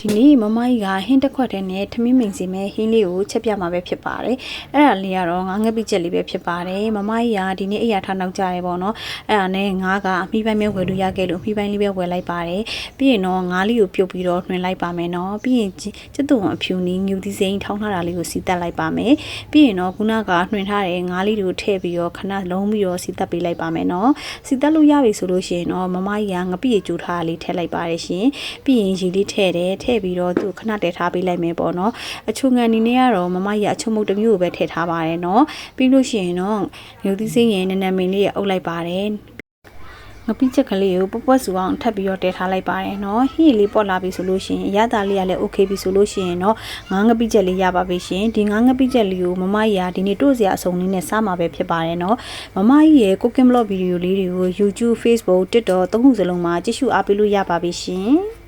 ဒီနေ့မမကြီးကဟင်းတစ်ခွက်တည်းနဲ့ထမင်းမိန်စီမဲ့ဟင်းလေးကိုချက်ပြမှာပဲဖြစ်ပါတယ်အဲ့ဒါလေးကတော့ငါးငပိချက်လေးပဲဖြစ်ပါတယ်မမကြီးကဒီနေ့အိယာထားနောက်ကြရဲပေါ့နော်အဲ့ဒါနဲ့ငါးကအမိပိုင်းပဲဝယ်လို့ရခဲ့လို့အမိပိုင်းလေးပဲဝယ်လိုက်ပါတယ်ပြီးရင်တော့ငါးလေးကိုပြုတ်ပြီးတော့နှွင်လိုက်ပါမယ်နော်ပြီးရင်ကျက်သွန်အဖြူနီးငူသီးစိမ်းထောင်းထားတာလေးကိုစီတက်လိုက်ပါမယ်ပြီးရင်တော့ခုနကနှွင်ထားတဲ့ငါးလေးတွေကိုထည့်ပြီးတော့ခဏလုံးပြီးတော့စီတက်ပေးလိုက်ပါမယ်နော်စီတက်လို့ရပြီဆိုလို့ရှိရင်တော့မမကြီးကငပိကျူထားတာလေးထည့်လိုက်ပါတယ်ရှင်ပြီးရင်ရေလေးထည့်တယ်ထည့်ပြီးတော့သူ့ခဏတည်ထားပေးလိုက်မယ်ပေါ့နော်အချုံငံအနေနဲ့ကတော့မမကြီးအချုံမုတ်တစ်မျိုးကိုပဲထည့်ထားပါတယ်နော်ပြီးလို့ရှိရင်တော့ငုတ်သီးစိမ်းရင်နည်းနည်းမင်းလေးအုပ်လိုက်ပါတယ်ငပိချက်ကလေးကိုပွပွဆူအောင်ထပ်ပြီးတော့တည်ထားလိုက်ပါတယ်နော်ဟင်းလေးပေါ့လာပြီဆိုလို့ရှိရင်အရသာလေးကလည်း okay ပြီဆိုလို့ရှိရင်တော့ငါးငပိချက်လေးရပါပြီရှင်ဒီငါးငပိချက်လေးကိုမမကြီးကဒီနေ့တို့စရာအစုံလေးနဲ့စားမှာပဲဖြစ်ပါတယ်နော်မမကြီးရဲ့ cooking blog video လေးတွေကို YouTube Facebook TikTok သုံးခုစလုံးမှာကြည့်ရှုအားပေးလို့ရပါပြီရှင်